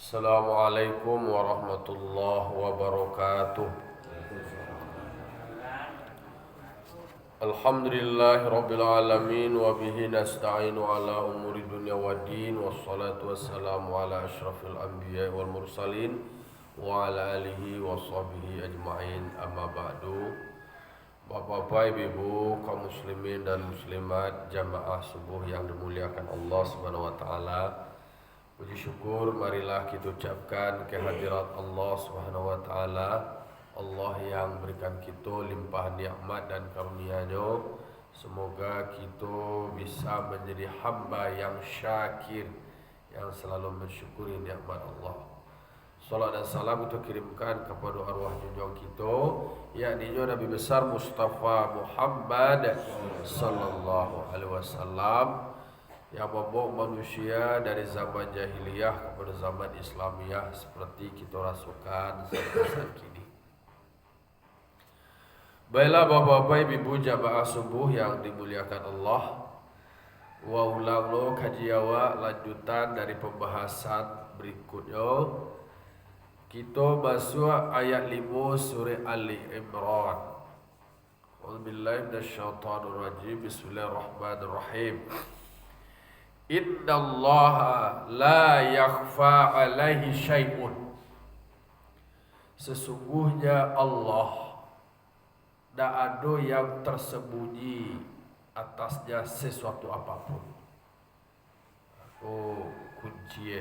Assalamualaikum warahmatullahi wabarakatuh. Alhamdulillahi rabbil alamin wa bihi nasta'inu ala umuri dunya waddin, wassalatu wassalamu ala asyrafil anbiya wal mursalin wa ala alihi wa sahbihi ajma'in, amma ba'du. Bapak-bapak, ibu-ibu, kaum muslimin dan muslimat, jamaah subuh yang dimuliakan Allah Subhanahu wa taala. Puji syukur marilah kita ucapkan kehadirat Allah Subhanahu wa taala, Allah yang berikan kita limpahan nikmat dan karunia-Nya. Semoga kita bisa menjadi hamba yang syakir, yang selalu mensyukuri nikmat Allah. Salat dan salam kita kirimkan kepada arwah junjungan kita, yakni Nabi besar Mustafa Muhammad sallallahu alaihi wasallam, yang membawa manusia dari zaman jahiliyah kepada zaman Islamiyah seperti kita rasakan sampai saat kini. Baiklah bapak-bapak, ibu jamaah subuh yang dimuliakan Allah, wa ulang lo kaji awak lanjutan dari pembahasan berikutnya. Kita masuk ayat 5 surah Ali Imran. A'udzubillahi minasyaitonirrajim. Bismillahirrahmanirrahim. Innallaha la yakhfa alaihi syai'un. Sesungguhnya Allah tak ada yang tersembunyi atasnya sesuatu apapun. Kunci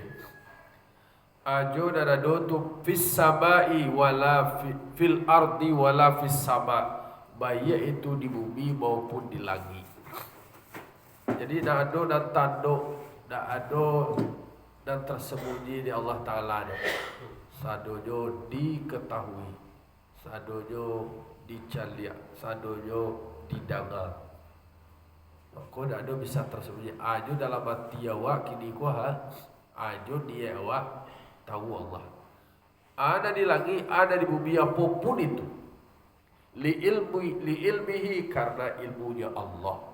ajo dan ada tu fis samai wala fil ardi wala fis sama, baik itu di bumi maupun di langit. Jadi tak ada dan tanduk, tak ada dan tersembunyi di Allah Ta'ala. Sadojo diketahui, sadojo dicaliak, sadojo didengar. Maka tak ada bisa tersembunyi. Ajo dalam hati awak kini kuah, ajo dia awak tahu Allah. Ada di langit, ada di bumi, apapun itu. Li ilmihi, karena ilmunya Allah.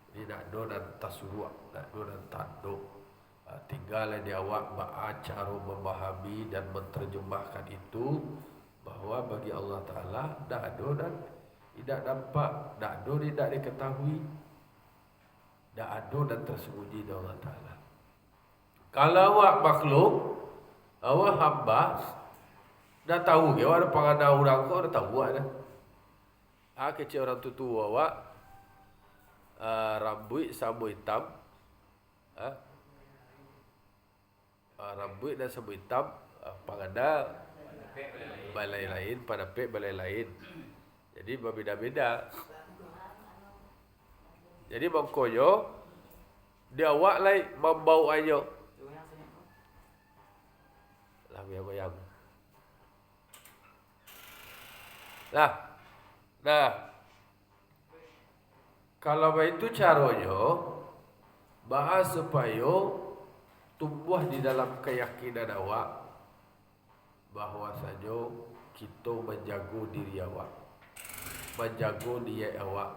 Tidak ada dan tasruh, tidak ada dan tanduk. Tinggal di awak cara memahami dan menerjemahkan itu, bahwa bagi Allah Ta'ala tidak ada dan tidak nampak, tidak ada tidak diketahui, tidak ada dan tersembunyi di Allah Ta'ala. Kalau awak makhluk, awak hamba, dah tahu ke awak ada pengadaan orang kau dah tahu awak dah. Kecil orang tua awak, rambut sama hitam, rambut dan sama hitam, pangada balai lain, pada pek balai lain. Jadi berbeza-beza. Jadi bangkoyo dia awak lai membau ayo. Lah goyang. Nah, kalau begitu caranya, bahas supaya tumbuh di dalam keyakinan awak bahawa saja kita menjaga diri awak, menjaga dia awak,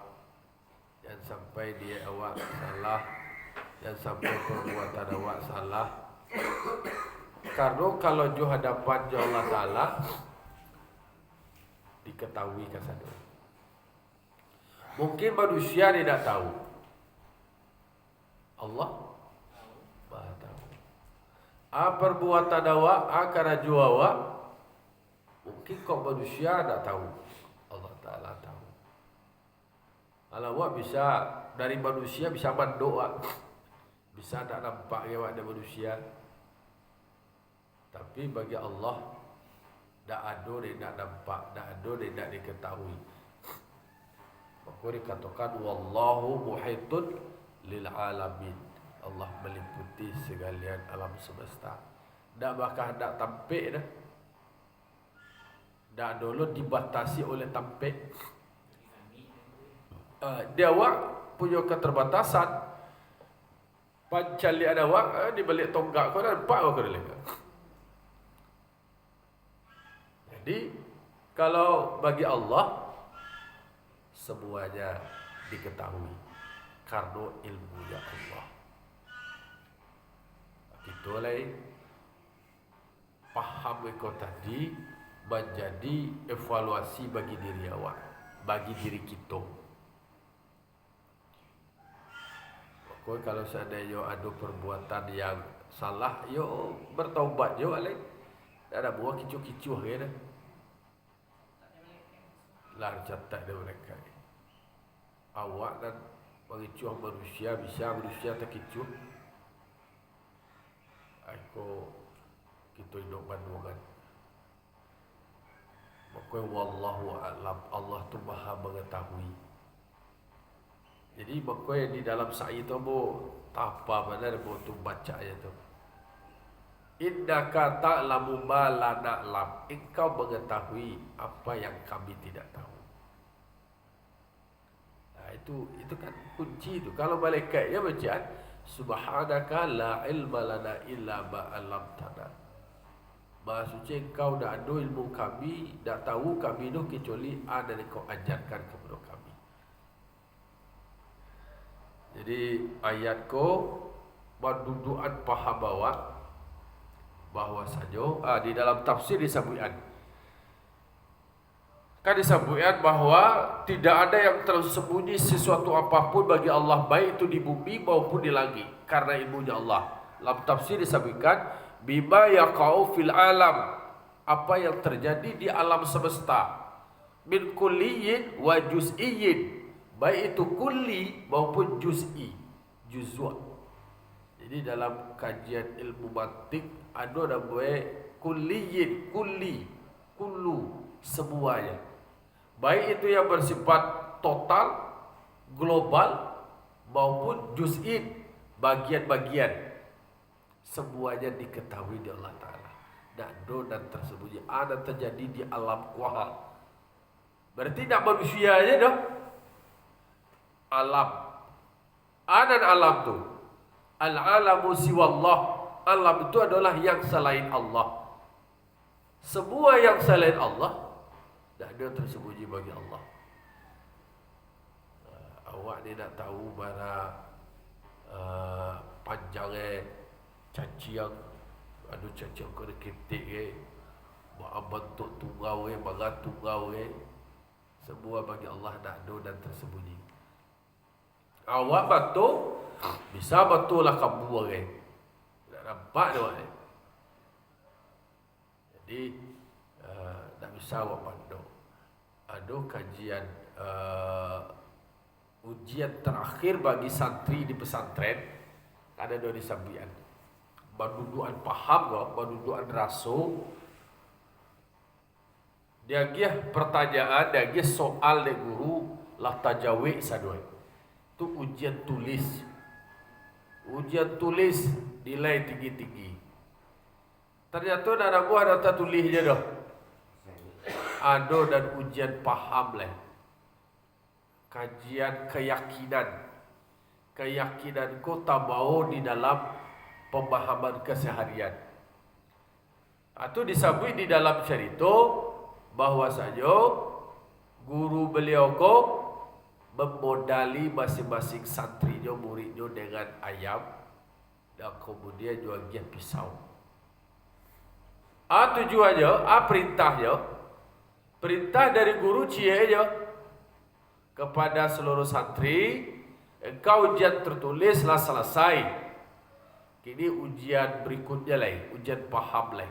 jangan sampai dia awak salah, jangan sampai perbuatan awak salah. Karena kalau di hadapan Allah Ta'ala diketahui kasado. Mungkin manusia tidak tahu, Allah Maha tahu. Perbuatan awak, karaju awak, mungkin kau manusia tidak tahu, Allah Ta'ala tahu. Kalau awak bisa dari manusia bisa mendoa, bisa tak nampak awak dari manusia, tapi bagi Allah tak ada yang tak nampak, tak ada yang tak diketahui. Maka dikatakan wallahu muhitun lil alamin. Allah meliputi segalian alam semesta. Tak bakal tak tampik dah. Tak dulu dibatasi oleh tampik. Dia awak punya keterbatasan. Pancalian awak di balik tonggak kau dah nampak kau dah lega. Jadi kalau bagi Allah semuanya diketahui karena ilmunya Allah. Itulah paham eko tadi menjadi evaluasi bagi diri awak, bagi diri kita. Kau kalau seandainya ada perbuatan yang salah, yo bertaubat yo alek. Tak ada buah kicu-kicu ke dah. Lah catat dia mereka. Awak dan mengicuh manusia bisa manusia terkicuh. Aku kita hidup bandungan. Maka wallahu a'lam, Allah tu maha mengetahui. Jadi maka di dalam sa'i tu apa mana bo tu baca ayat tu. Innaka ta'lamu ma la na'lam. Engkau mengetahui apa yang kami tidak tahu. Nah, itu kan kunci tu. Kalau malaikat ya baca subhanaka la ilma lana illa ma 'allamtana. Maha suci engkau dak ada ilmu kami, dak tahu kami tu kecuali ada yang kau ajarkan kepada kami. Jadi ayat ko berduduan paham bahawa saja di dalam tafsir disebutkan bahawa tidak ada yang tersembunyi sesuatu apapun bagi Allah, baik itu di bumi maupun di langit, karena ilmunya Allah. Dalam tafsir disebutkan bima yaqa'u fil alam, apa yang terjadi di alam semesta, min kulliyin wa juz'iyyin, baik itu kulli maupun juz'i, juzwa. Jadi dalam kajian ilmu mantik ada namanya kulliyin, kulli, kullu, semuanya, baik itu yang bersifat total, global maupun juz'in, bagian-bagian. Semuanya diketahui di Allah Ta'ala. Tak ada dan tersembunyi. Ada terjadi di alam kuahal. Berarti tak manusia aja dah. Alam. Ada alam tu. Al-alamu siwallah. Alam itu adalah yang selain Allah. Semua yang selain Allah, tak ada tersembunyi bagi Allah. Awak ni nak tahu mana panjangnya caci yang ada caci yang kena ketik bentuk tungau bagat tungau semua bagi Allah tak ada dan tersembunyi. Awak betul bisa betul lah kamu tak nampak dia jadi tak bisa awak pandang. Ada kajian ujian terakhir bagi santri di pesantren, ada dua disampaikan. Berduduan paham kau, berduduan rasul. Dia gih pertanyaan, dia gih soal de guru lah tajawid sadoi. Tu ujian tulis. Ujian tulis nilai tinggi-tinggi. Ternyata ada buah data tulis je dah. Ada dan ujian paham lah. Kajian keyakinan. Keyakinan kau tak mau di dalam pemahaman keseharian. Itu disebut di dalam cerita bahawa saja guru beliau ko memodali masing-masing santrinya, muridnya dengan ayam dan kemudian jual giat pisau. Tujuannya, perintahnya, perintah dari guru cia kepada seluruh santri, engkau ujian tertulislah selesai. Kini ujian berikutnya lah, ujian paham lah.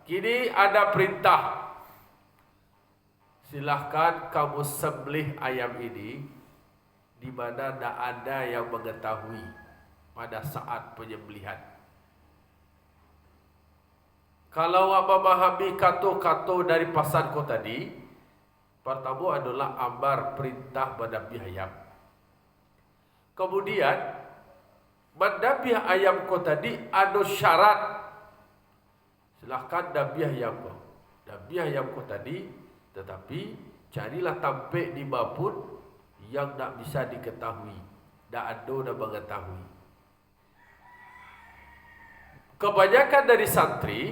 Kini ada perintah. Silahkan kamu sembelih ayam ini di mana tidak ada yang mengetahui pada saat penyembelihan. Kalau awak memahami kata-kata dari pasanku tadi, pertama adalah amar perintah mendabiah ayam. Kemudian mendabiah ayam kau tadi ada syarat. Silahkan dabiah ayam kau. Dabiah ayam kau tadi, tetapi carilah tampik di babun yang tak bisa diketahui. Tak ada yang mengetahui. Kebanyakan dari santri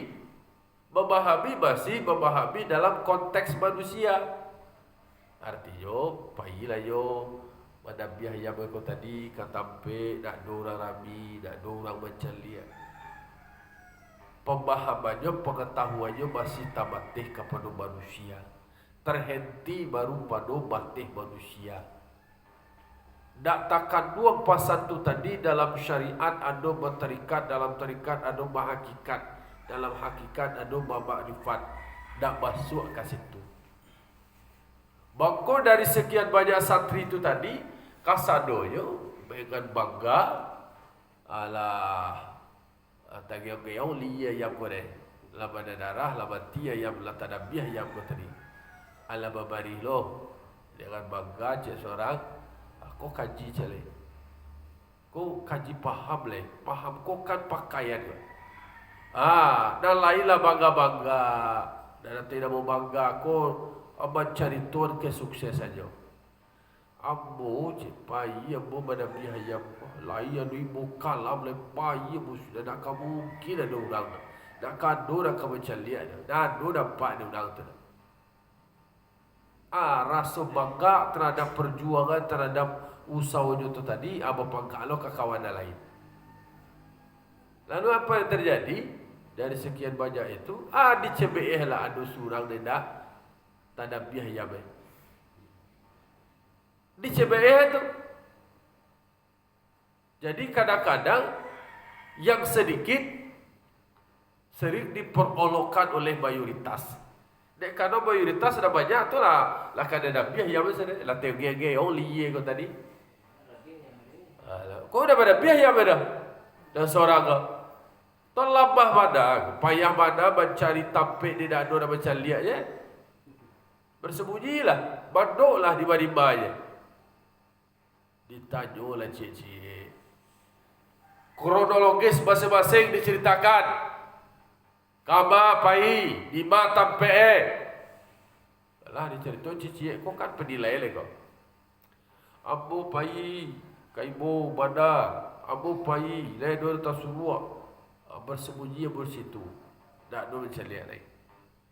memahami dalam konteks manusia. Artinya, pahilah yo mendabiah ayam kau tadi, katampik, tak ada orang rabi, tak ada orang macam lihat. pemahamannya, pengetahuannya masih tamatih kepada manusia, terhenti baru pada batih manusia. Tak takkan dua pasal tu tadi dalam syariat ada berterikat, dalam terikat ada berhakikat, dalam hakikat ada bermakrifat. Tak masuk ke situ. Maka dari sekian banyak santri itu tadi, kasadonya dengan bangga, alah tagiyong liya yang kore, laban darah, laban tia yang latadabiah yang kore tadi. Ala babari lo dengan bangga cik seorang, kau kaji cale, kau kaji paham le, paham kau kan pakaian kau. Dan lainlah bangga-bangga, dan tidak mau bangga kau mencari Tuhan kesuksesan saja. Ambo cik pai ambo pada biaya lain anu ibu kalam le pai ambo sudah nak kamu mungkin ada orang nak kado nak kamu calian dah do dapat ada orang tu. Rasa bangga terhadap perjuangan, terhadap usahanya tu tadi, apa pangkalo ke kawan lain. Lalu apa yang terjadi? Dari sekian banyak itu, dicebeh lah ada surang dia tadabiah ya be. Dicebeh itu. Jadi kadang-kadang yang sedikit sering diperolokkan oleh mayoritas. Dek kalau mayoritas sudah banyak tu lah kada dabiah ya besar lah tege oh liye kau tadi. Kau dah pada biah ya beda. Dan seorang kau terlambah pada payah pada mencari tampik di dado dan macam lihat je. Bersembunyilah, badoklah di bawah-bawahnya. Ditanyalah cik-cik. Kronologis masing-masing diceritakan. Kama pai di mata PE. Lah dicerita cicik kau kan penilai le kau. Abu pai kaibo bada, abu pai le do tasubua. Bersembunyi bersitu. Tak do menceliak lain.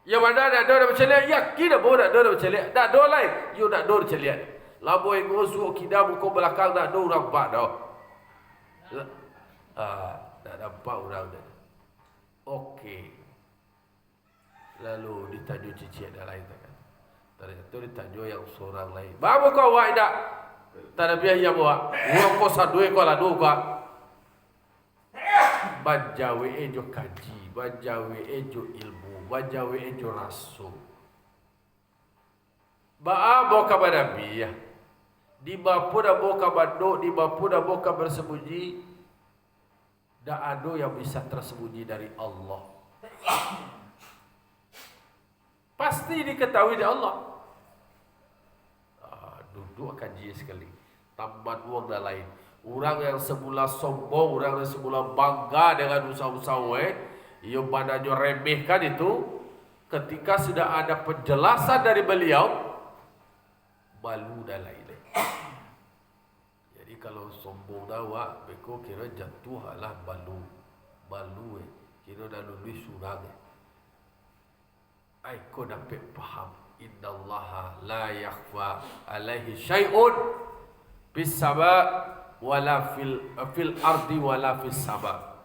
Ya mana nak do menceliak? Yakin dah boleh do menceliak. Tak do lain. You nak do menceliak. Labo ego suuk kida buku belakang nak do orang pak dah. Tak nampak orang dah. Okey. Lalu ditanya cicit dah lain kan. Ternyata ditanya yang seorang lain. Bawa kau awak tak? Tak ada biaya bawa. Uang kau sadui kau lah dua kau. Banjawe ejo kaji, banjawe ejo ilmu, banjawe ejo rasu. Bawa kau berabiah. Di bapu dah bawa kau banduk, di bapu dah bawa kau bersembunyi. Tak ada yang bisa tersembunyi dari Allah. Pasti diketahui oleh Allah. Duduk kaji sekali. Tambat uang dan lain. Orang yang semula sombong, orang yang semula bangga dengan usaha-usaha, ia badannya remehkan itu. Ketika sudah ada penjelasan dari beliau, malu dan lain. Jadi kalau sombong dawa, beko kira jatuh lah malu. Malu kira dah lulus surang. Kau dapat faham. Innallaha la yakhfa alaihi syai'un bis sama wala fil ardi wala fis sama.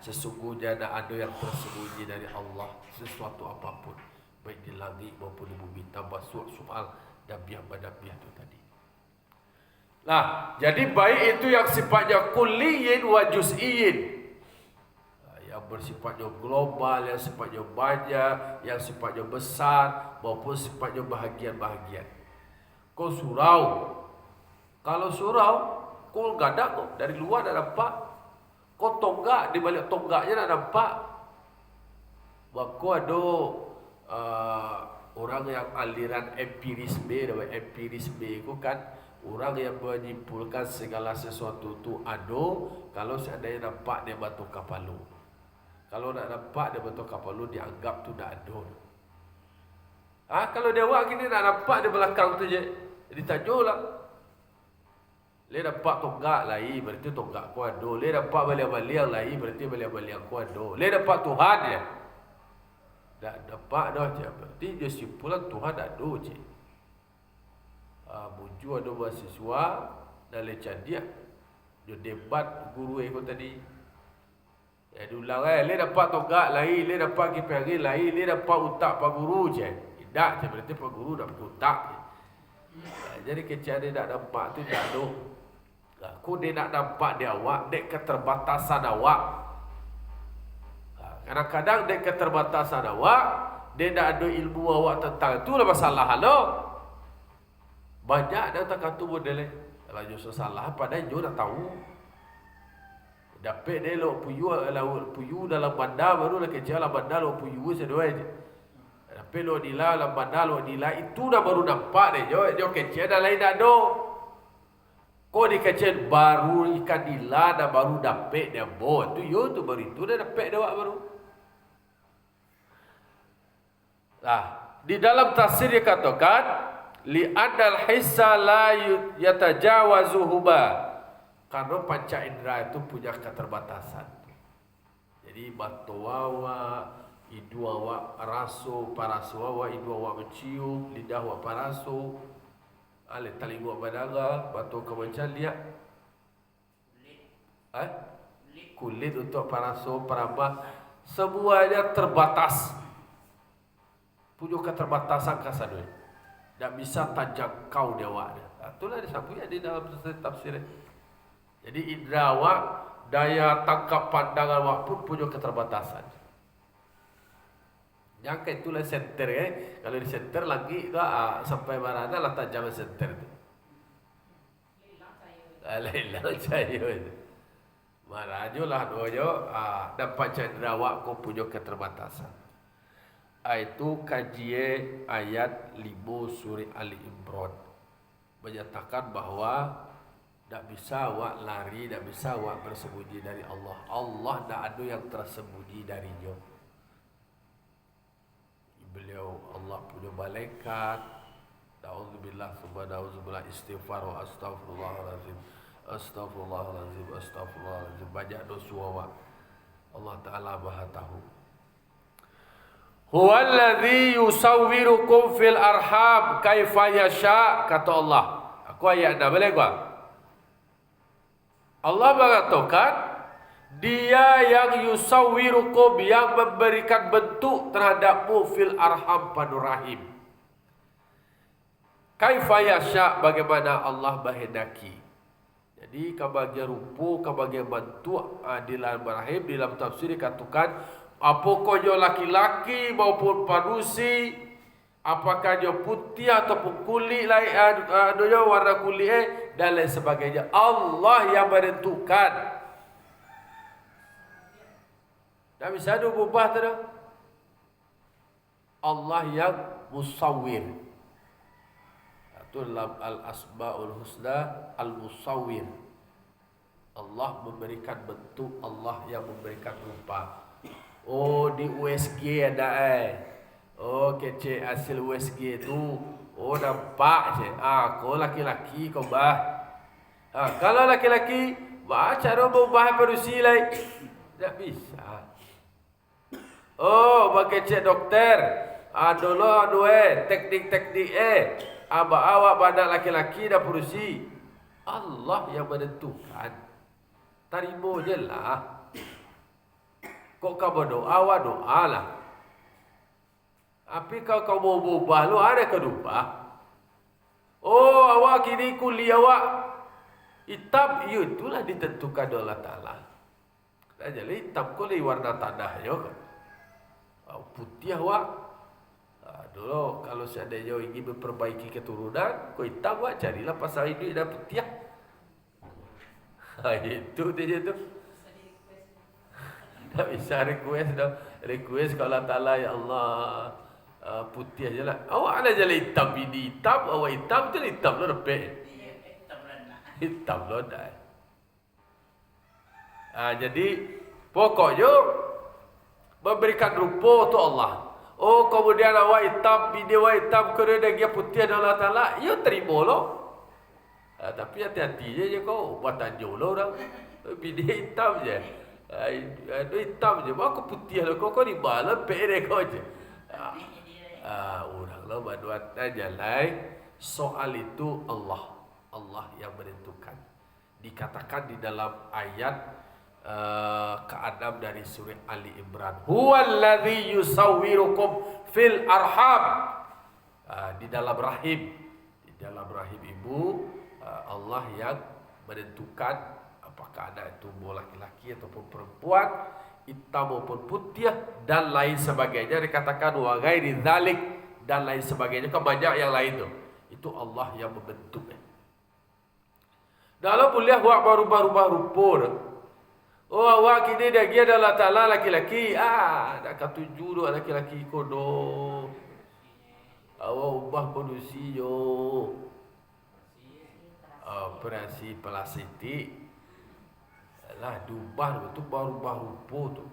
Sesungguhnya tak ada yang tersembunyi dari Allah sesuatu apapun, baik di langit maupun di bumi, tambah soal dabiah itu tadi. Nah, jadi baik itu yang sifatnya kulliyin wa juz'iyin. Yang bersifatnya global, yang sifatnya banyak, yang sifatnya besar, maupun sifatnya bahagian-bahagian. Kau surau. Kalau surau, kau gadak kau dari luar dah nampak. Kau tonggak, di balik tonggaknya dah nampak. Kau ada orang yang aliran empirisme, empirisme itu kan orang yang menyimpulkan segala sesuatu itu ada kalau seandainya nampak dia batu kapalu. Kalau nak nampak dia betul kapal lu dianggap tu dah ada. Kalau dia buat gini nak nampak dia belakang tu je. Ditanya lah. Dia nampak tonggak lain berarti tonggak ku ada. Dia nampak baliang-baliang lain berarti baliang-baliang ku ada. Dia nampak Tuhan dia. Tak nampak dah je. Berarti dia simpulan Tuhan ada je. Muncul ada mahasiswa dan lecah dia. Dia debat guru aku tadi. Ya diulang le dapat togak lain, le dapat kipari lain, le dapat utak pak guru je. Tidak je berarti pak guru dapat utak je. Jadi kecil dia nak nampak tu tak ada. Aku dia nak nampak dia awak, dek keterbatasan awak. Kadang-kadang dek keterbatasan awak, dia tak ada ilmu awak tentang tu lah masalah lo. Banyak dah tak kata model ni. Kalau justru salah, padahal you nak tahu. Dapat dia lo puyu dalam bandar baru lah kecil dalam bandar lo puyu sedua je. Dapat lo nila dalam bandar lo nila itu dah baru nampak dia. Jo kecil dah lain tak ada. Kau di kecil baru ikan nila dah baru dapat dia bo. Tu yo tu baru itu dah dapat dia baru. Nah, di dalam tafsir dia katakan li'annal hissa la yatajawazuhuma. Karena panca indera itu punya keterbatasan. Jadi mata awak, hidung awak raso, paraso awak, hidung awak mencium, lidah awak paraso, telinga awak mendengar, mata kau macam lihat. Kulit untuk paraso, perabah, semuanya terbatas. Punya keterbatasan kasar dia. Tak bisa terjangkau dia awak. Itulah disebutnya di dalam tafsir. Jadi indera awak, daya tangkap pandangan awak pun punya keterbatasan. Yang itulah center Kalau di center lagi sampai mana lah tajam center tu. Hilang cahaya itu. Marajulah dojo dapat cendera awak kau punya keterbatasan. Itu kajian ayat 5 surah Ali Imran menyatakan bahawa tak bisa awak lari, tak bisa awak bersembunyi dari Allah. Allah tak ada yang tersembunyi darinya. Beliau Allah punya malaikat. Ta'udzubillah subhanallah istighfar wa astaghfirullahalazim. Astaghfirullahalazim, astaghfirullahalazim. Banyak dosa awak. Allah Ta'ala Maha tahu. Huwallazi yusawwirukum fil arham kaifa yasha, kata Allah. Aku ayat dah boleh gua? Allah mengatakan dia yang yusawwirukum, yang memberikan bentuk terhadapmu fil arham pada rahim. Kaifa yasha, bagaimana Allah berhendaki. Jadi kebahagiaan rupa, kebahagiaan bentuk di dalam rahim, di dalam tafsir dikatakan apakah dia laki-laki maupun manusia, apakah dia putih ataupun kulit lain, dia warna kulit dan lain sebagainya. Allah yang menentukan. Tak bisa ada berubah tu. Allah yang musawwir. Itu dalam al-asmaul husna al-musawwir. Allah memberikan bentuk, Allah yang memberikan rupa. Oh di USG ada oh kecil hasil USG tu. Oh nampak je. Kau laki-laki kau bah. Kalau laki-laki, cara berubah manusia lain. Tak bisa. Oh pakai cek doktor. Dulu teknik-teknik awak badan laki-laki dah perusi. Allah yang menentukan. Terima je lah. Kok kau berdoa, awak doa lah. Tapi kalau kau mau berubah, lu ada ke berubah? Oh, awak kini kuliah awak hitam, itulah ditentukan oleh Allah Ta'ala. Jadi hitam kuliah warna tanah ya kan? Putih awak. Dulu kalau seandainya ingin memperbaiki keturunan, kau hitam awak carilah pasal ini dah putih. Itu dia tu. Tak bisa request dah. Request kalau Allah Ta'ala, ya Allah, putih aja lah. Awak ada jalan hitam ini. Hitam, awak hitam tu hitam lah repek. Hitam lah dah. Jadi, pokoknya, memberikan rupa tu Allah. Oh, kemudian awak hitam, bini awak hitam, kerana dia putih dan Allah Ta'ala, ya terima lah. Tapi hati-hati je kau. Buat tanjung lah orang. Bini hitam je. Itu hitam je. Aku putih lah kau ni malam pek kau je. Orang lah buat aja lah. Soal itu Allah yang menentukan. Dikatakan di dalam ayat ke-6 dari surah Ali Imran. Huwallazi yusawwirukum fil arham. Di dalam rahim, ibu, Allah yang menentukan apakah anak itu laki-laki ataupun perempuan, hitam maupun putih dan lain sebagainya. Dikatakan wa ghairi dzalik dan lain sebagainya, kan banyak yang lain tu. Itu Allah yang membentuk. Dalam boleh buat baru-baru pun. Oh, awak kini dia adalah Ta'ala laki-laki. Nak katuju duk laki-laki kodoh. Awak ubah produksi yo. Operasi plastik. Lah diubah tu baru-baru pun tu.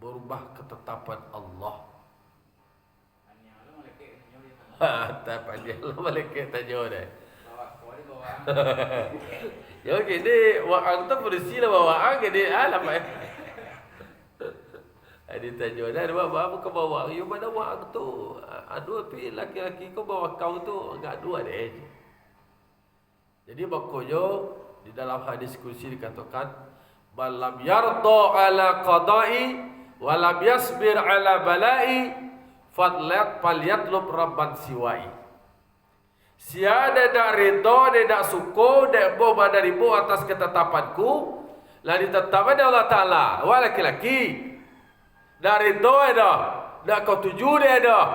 Berubah ketetapan Allah. Tak pandai lah malaikat tanya dah. Ya gini, wa'ang tu bersih lah wa'ang gini. Alah pak. Dia tanya dah, apa kau bawa? You mana wa'ang tu? Aduh, tapi laki-laki kau bawa kau tu enggak dua deh. Jadi maknanya di dalam hadis kursi dikatakan, "Balam yarda ala qada'i wa lam yasbir ala bala'i falyatlub rabban siwai." Siada dak redha, dia dak suka, dak boh darimu atas ketetapanku, la ditetapkan Allah Taala. Wah laki-laki, dak redha dah, dak kau tuju dia dah.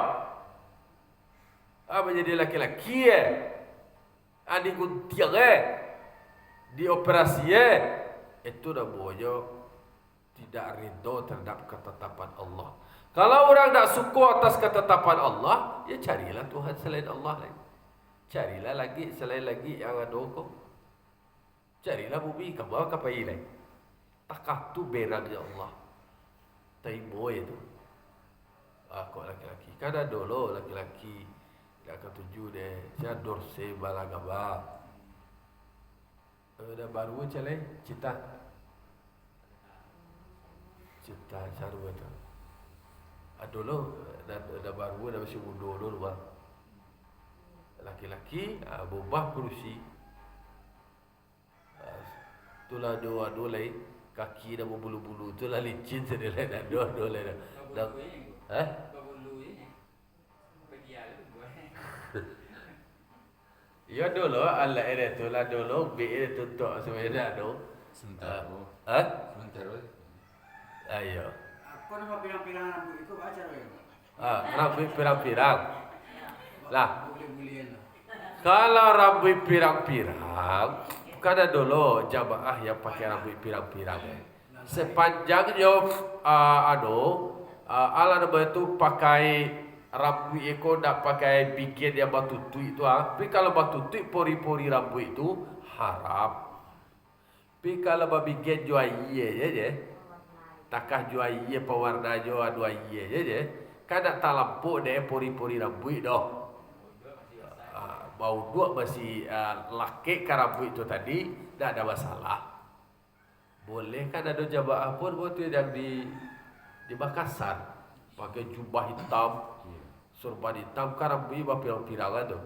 Apa jadi laki-laki Adi guntiang dioperasi itu dah boyo tidak redha terhadap ketetapan Allah. Kalau orang tak suka atas ketetapan Allah, ya carilah Tuhan selain Allah lagi. Carilah lagi selain lagi yang ada kau. Carilah bumi kamu kapai lagi. Takah tu berangnya Allah. Taimo itu. Kau laki-laki. Kan ada dulu laki-laki. Dah ketujuh deh. Saya dorse balagaba. Dah baru cale cita. Cita caru itu. Dulu dah baru dah masih muda dulu bang. Laki-laki berubah kursi. Itulah dua-dua lain. Kaki dah berbulu-bulu. Itulah licin sedih lain. Dua-dua lain. Ya dulu Allah ini tu lah dulu bi tutup sebenarnya tu. Sebentar. Ayo. Kau nama pirang-pirang rambut itu baca ya? Rambut pirang-pirang. Lah. Kalau rambut pirang-pirang, kan ada dulu jamaah yang pakai rambut pirang-pirang. Sepanjangnya ala nama itu pakai rambut ekor nak pakai bikin yang batu tuik tu. Tapi kalau batu tuik pori-pori rambut itu haram. Tapi kalau bikin jual je. Takah jual pewarna jual dua je. Kan nak tak lampuk deh pori-pori rambut dah. Bau dua masih laki ke rambut itu tadi, tak ada masalah. Boleh kan ada jamaah pun waktu yang di Makassar pakai jubah hitam, sorban hitam, kan rambut pirang-pirangan tu.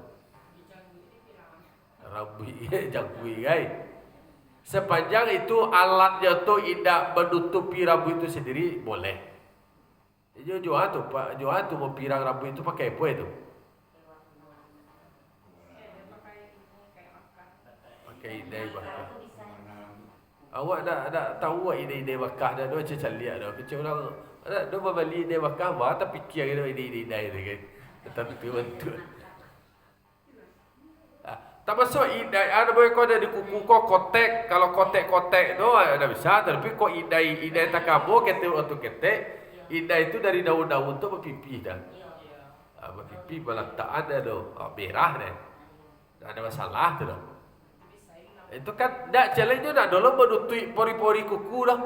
Rambut jangkui guys. Sepanjang itu alatnya tu tidak menutupi rambut itu sendiri boleh. Jual tu mau pirang rambut itu pakai apa itu? Pakai idai bakah. Awak dah tahu idai bakah dah dua macam lihat dah. Macam orang ada membeli idai bakah, bah tapi fikir dia idai tu kan. Tentu. Tak masuk idai ada boleh kau ada di kuku kau kotek. Kalau kotek-kotek tu ada bisa, tapi kau idai tak kabur ketek atau ketek. Idai itu dari daun-daun tu berpipi dah. Berpipi balataan dah tu. Merah dah. Tak ada masalah tu dah. Itu kan tak challenge tu nak dulu menutup pori-pori kuku dah.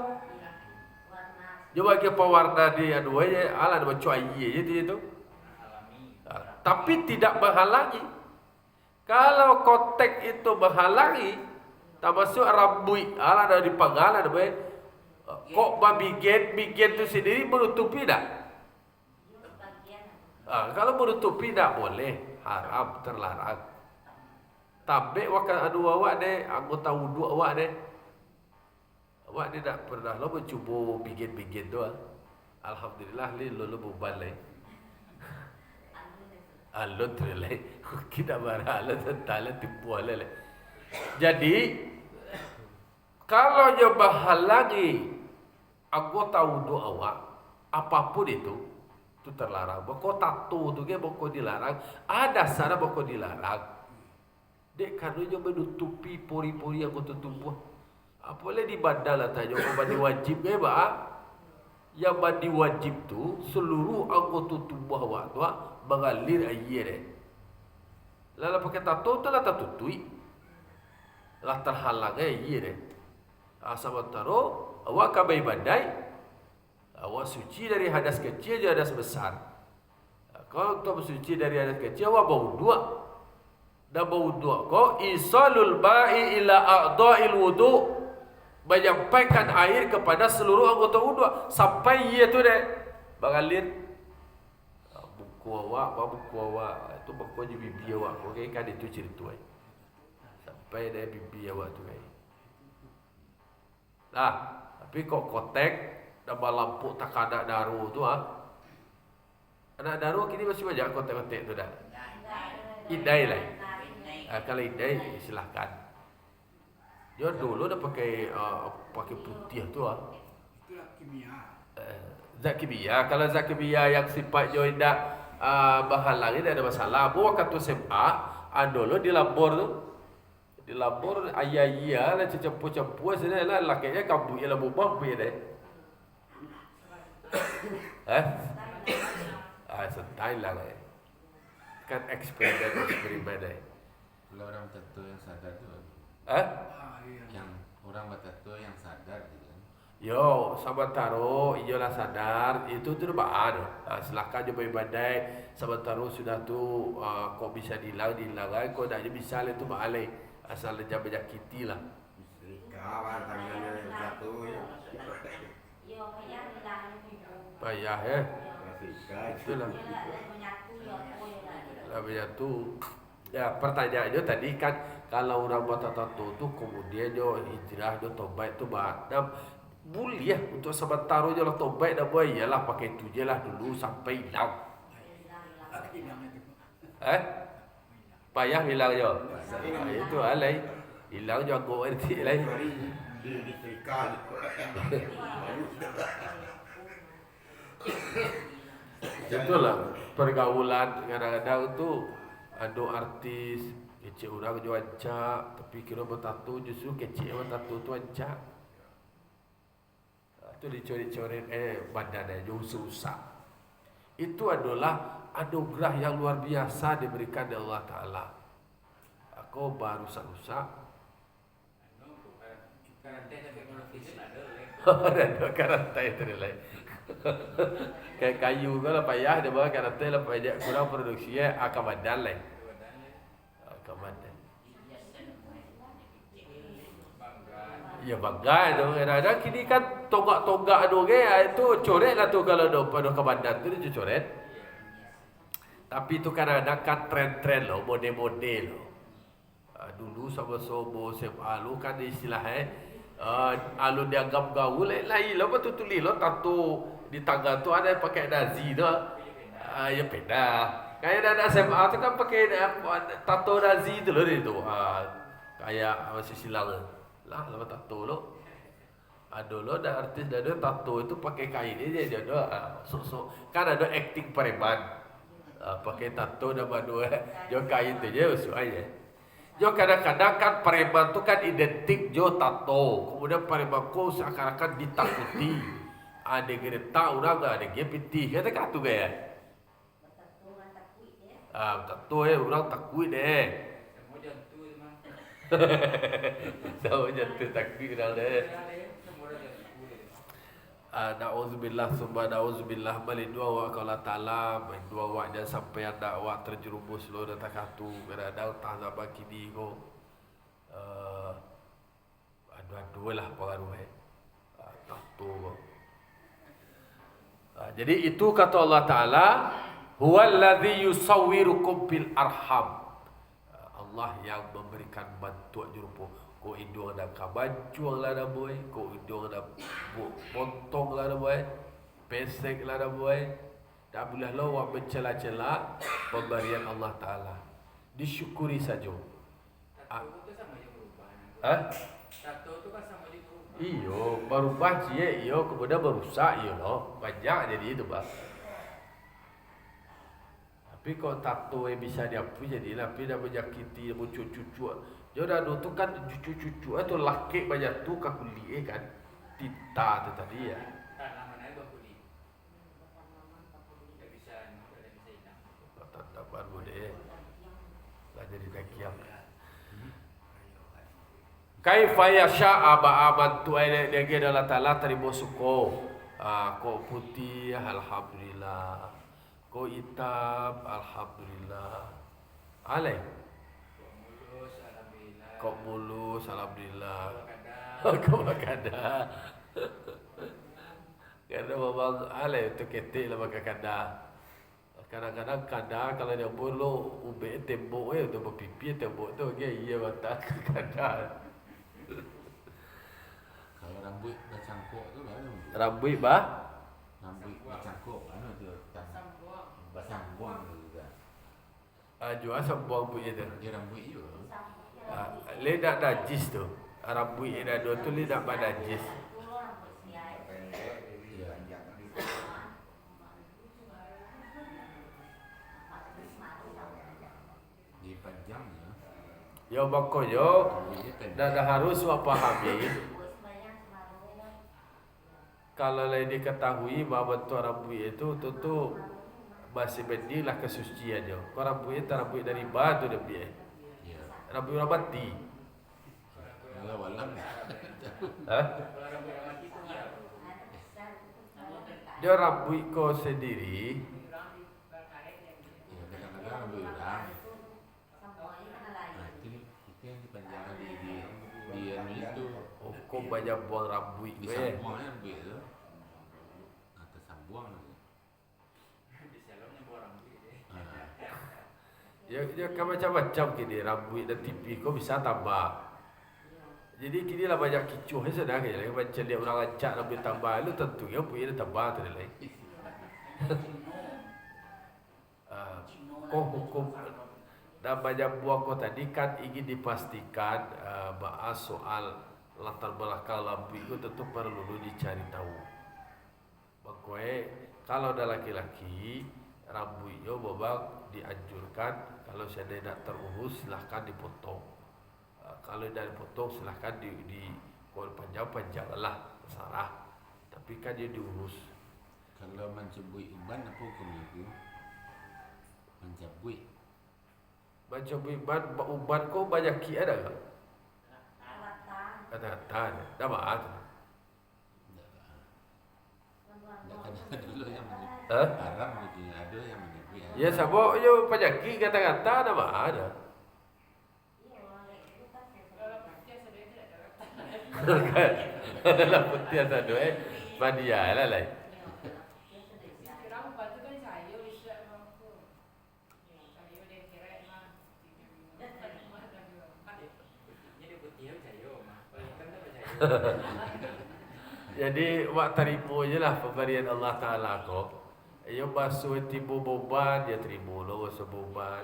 Dia bagi pewarna dia dua je, ala dia macam air je tu. Tapi tidak menghalangi. Kalau kotek itu menghalangi, tak masuk rambut, ala dah dipanggal ada kok bikin tu sendiri menutupi tak? Kalau menutupi tak boleh, haram, terlarang. Tabik wakan adu awak deh, anggota wudu awak deh. Wak ni tak pernah lo mencuba bikin-bikin tu. Alhamdulillah li lo beban lai. Alot relai. Kita marah alot tentang tipu alai. Jadi kalau dia menghalangi anggota wudu awak, apapun itu terlarang. Boko tato tu ke boko dilarang. Ada sana boko dilarang. Dek kalau dia menutupi pori-pori anggota tubuh. Apalagi di badan lah tanya orang mandi wajib ke ba? Yang mandi wajib tu seluruh anggota tubuh awak tu mengalir air eh. Lalu pakai tato tu lah tertutui. Lah terhalang air eh. Sementara awak kabai badai, awak suci dari hadas kecil je hadas besar. Kalau tak bersuci dari hadas kecil, awak bau dua. Dan bau dua kau isalul ba'i ila a'dha'il wudu', menyampaikan air kepada seluruh anggota wudu sampai ia tu deh mengalir. Buku awak itu buku je bibi awak. Okey kan itu cerita ai. Sampai dari bibi awak tu ai. Nah, tapi kok kotek dan lampu tak ada daru tu anak daru kini masih banyak kotek-kotek tu dah. Idai lah. Kalau idai silahkan. Dia dulu dah pakai putih tu Itulah kimia. Zat kimia. Kalau zat kimia yang sifat dia tidak berhalang, tidak ada masalah. Buat waktu SMA, dulu di labor tu. Di labor ayah lah campur-campur sana lah lakinya kabut ialah bubah pe deh. Sentai lah kan. Kan eksperimen deh. Kalau orang tertentu yang sadar tu, yang orang tertentu yang sadar gitu kan. Yo, sabataro, iyalah sadar, itu tu baan. Silakan je beribadah. Sabataro sudah tu, kok bisa dihilang, kok tak je bisa itu baalai. Asal dia menyakiti lah. Kawan tangannya satu ya. Payah ya. Itulah. Lah menyatu. Ya, pertanyaannya tadi kan kalau orang buat tato tu kemudian dia hijrah, dia tobat tu badam boleh ya untuk sebentar je lah tobat dah boy, yalah pakai tu je lah dulu sampai hilang. Payah hilang je. Itu alai. Hilang je aku erti lain. Itulah pergaulan kadang-kadang tu ada artis kecil orang jual ancak, tapi kira bertato justru kecil bertato tu ancak. Itu dicoret-coret badan dia rusak. Itu adalah anugerah yang luar biasa diberikan oleh Allah Taala. Aku baru rusak-rusak. Ada karantai terlalu. Kayak kayu kalau payah dia bawa karantai lah payah kurang produksi akan badan lain. Akan badan. Ya bangga tu. Kadang-kadang kini kan togak-togak tu itu coret lah tu kalau pada ke badan tu dia coret. Tapi tu kadang-kadang kan tren-tren loh, model-model loh. Dulu sama-sama SMA lu kan istilahnya alu dianggap gaul lain lah betul tulis lo tato di tangan tu ada pakai Nazi tu ya beda kayak ada SMA tu kan pakai tato Nazi tu loh itu kayak masih silang lah lama tato lo ada lo ada artis ada tato itu pakai kain ini dia ada sok kan ada acting preman pakai tato nama dua jo kain tu je usul aja. Jo kadang-kadang kan preman tu kan identik jo tato. Kemudian preman ko seakan-akan ditakuti. Ada kena tak orang ada dia pitih. Kata kat tu gaya. Tato orang takut deh. Sama jantung takut dah deh. Na'udzubillah summa na'udzubillah balik dua awak Allah Ta'ala dua awak jangan sampai ada awak terjerumus lo dan takatu kadang-kadang tak zaman kini ko dua-dua lah pengaruh tato ko. Jadi itu kata Allah Ta'ala huwallazi yusawwirukum fil arham. Allah yang memberikan bantuan jerupu. Ko hidung ada kabancuang lah dah boy, ko hidung ada potong lah dah boy, pesek lah dah boy. Tak boleh lah awak mencela-cela pemberian Allah Ta'ala. Disyukuri saja. Tato tu sama je berubah. Tato tu kan sama je berubah. Iyo, berubah cie, iyo kemudian berusak, iyo loh. Banyak jadi itu bah. Tapi kalau tato yang bisa dihapus jadi, tapi dah menyakiti, dah cucu-cucu. Jodoh tu kan cucu-cucu itu laki banyak tu kakuli kan, tinta tu tadi ya. Lama naik bakuli. Tak bisa hilang. Tak baru deh. Lah jadi dakiam. Kaifa yasha aba tu ai dia Allah Taala terima suko. Ko putih alhamdulillah. Ko hitam alhamdulillah. Alai. Kok mulus alhamdulillah. Kau kada. Kada babang alai tu ketik lah makan kada. Kadang-kadang kada kalau dia bulu ube tembok tu berpipi tembok tu dia ia batak kada. Kalau rambut bercangkuk tu baru. Rambut bah? Rambut bercangkuk anu tu bersambung tu juga. Jual sambung rambut tu. Dia rambut je. Ledak najis tu. Rambut dah dua tu ledak najis. Dia panjang ya. Yo bako yo. Dan harus awak pahami. Kalau lain diketahui bahawa bentuk rambut itu tentu masih bendilah kesuciannya. Kalau rambut itu rambut dari batu dia. Rambut orang mati. Kalau walam. Dia rambut kau sendiri. Ya kadang-kadang rambut orang. Itu yang dipanjangkan di anu itu. Oh, kau banyak buang rambut Di kau sambung rambut tu. Atau sambung tu. Di salonnya buang rambut dia. Dia kan macam-macam kini rambut dan tipis kau bisa tambah. Jadi kini lah banyak kicuh sedang je. Macam dia orang acak rambut tambah lu tentu ya punya dia tambah tu lain. Kau hukum dan banyak buang kau tadi kan ingin dipastikan bahas soal latar belakang rambut itu tentu perlu dicari tahu. Makanya kalau ada laki-laki rambutnya babang dianjurkan kalau saya nak terurus silahkan dipotong. Kalau dah dipotong silahkan di panjang-panjang lah terserah. Tapi kan dia diurus. Kalau mencabut uban apa hukum itu? Mencabut. Mencabut uban kau banyak ki ada tak? Ada. Dah maaf. Ada dulu yang menyebut. Hah? Haram mungkin ada yang menyebut. Ya sabok yo pajaki kata-kata dah ada. Dalam putih satu Badia lah lain. Jadi wak terima je lah pemberian Allah Ta'ala kau. Ayo basuh timbul beban dia terima lah basuh beban.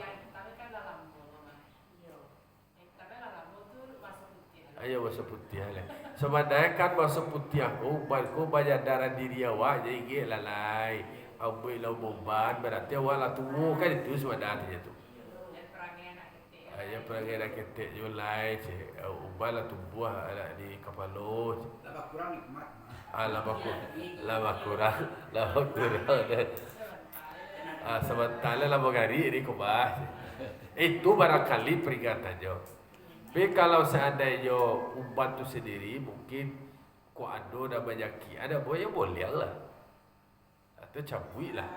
Ayo basuh putih lah. Sebenarnya kan basuh putih aku uban banyak darah diri awak jadi gila lalai. Ambil lah beban berarti awak lah tua kan itu sebenarnya tu. Ayo perangai nak ketek je lai cik. Uban lah tubuh lah di kepala. Lebih kurang nikmat. Lama kurang. Sementara lama hari ini kau bahas. Itu barangkali peringatannya. Tapi kalau seandainya uban tu sendiri mungkin kau ada dah banyak ada boleh lah. Atau cabut lah.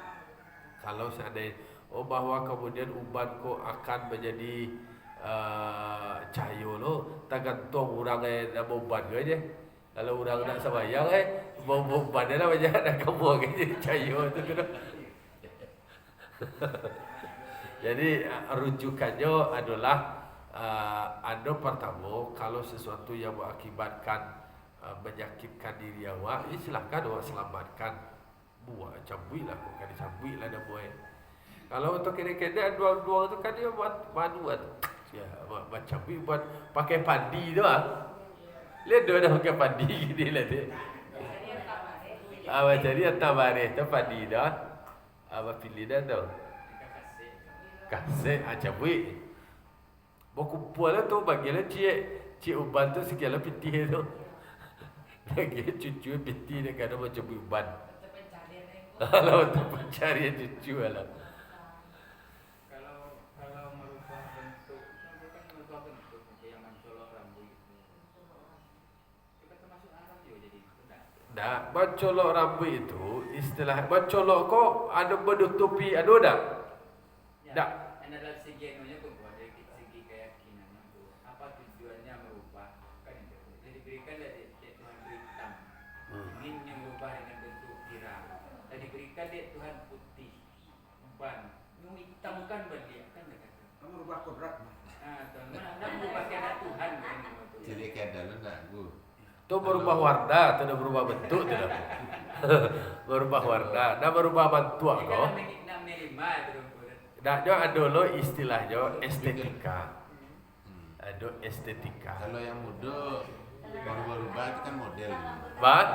Kalau seandainya bahawa kemudian uban kau akan menjadi cahaya lo, tergantung orang yang nak uban ke je. Kalau orang nak sembahyang uban dia lah banyak nak kebuang ke je cahaya tu kena. Jadi rujukannya adalah Ada pertama, kalau sesuatu yang mengakibatkan menyakitkan diri awak, silahkan awak selamatkan. Buat cabui lah, bukan dicabui lah dah boy. Kalau untuk kena-kena dua-dua tu kan dia buat manual. Ya, buat cabui, buat pakai padi tu ah. Lihat dia dah pakai padi gini lah dia. Macam ni hantar baris tu padi dah. Apa pilih dah tu? Kasih cabui. Berkumpul lah tu bagilah cik uban tu segala pitih tu. Bagi cucu pitih dia kadang macam uban. Kalau untuk pencarian cucu lah. Kalau merubah bentuk, bukan merubah bentuk macam yang mencolok rambut itu kan termasuk haram juga jadi tidak. Dah, mencolok rambut itu istilah mencolok kok ada menutupi ada tak? Tak. Ada dalam segi anunya pun dari segi keyakinan itu apa tujuannya merubah kan itu. Jadi berikan dari Tuhan hitam. Ingin yang merubah dengan bentuk pirang. Dan diberikan dia Tuhan putih. Ban. Yang hitam kan bagi kan dia kata. Kamu merubah kodrat. Tuhan nak merubah keadaan Tuhan kan. Jadi keadaan enggak Bu. Tu berubah warna, tidak berubah bentuk tidak. Berubah warna, dah berubah bentuk kok. Nak menerima itu. Dah dia ada lo istilahnya estetika. Ada estetika. Kalau yang muda merubah-rubah itu kan model. Bang?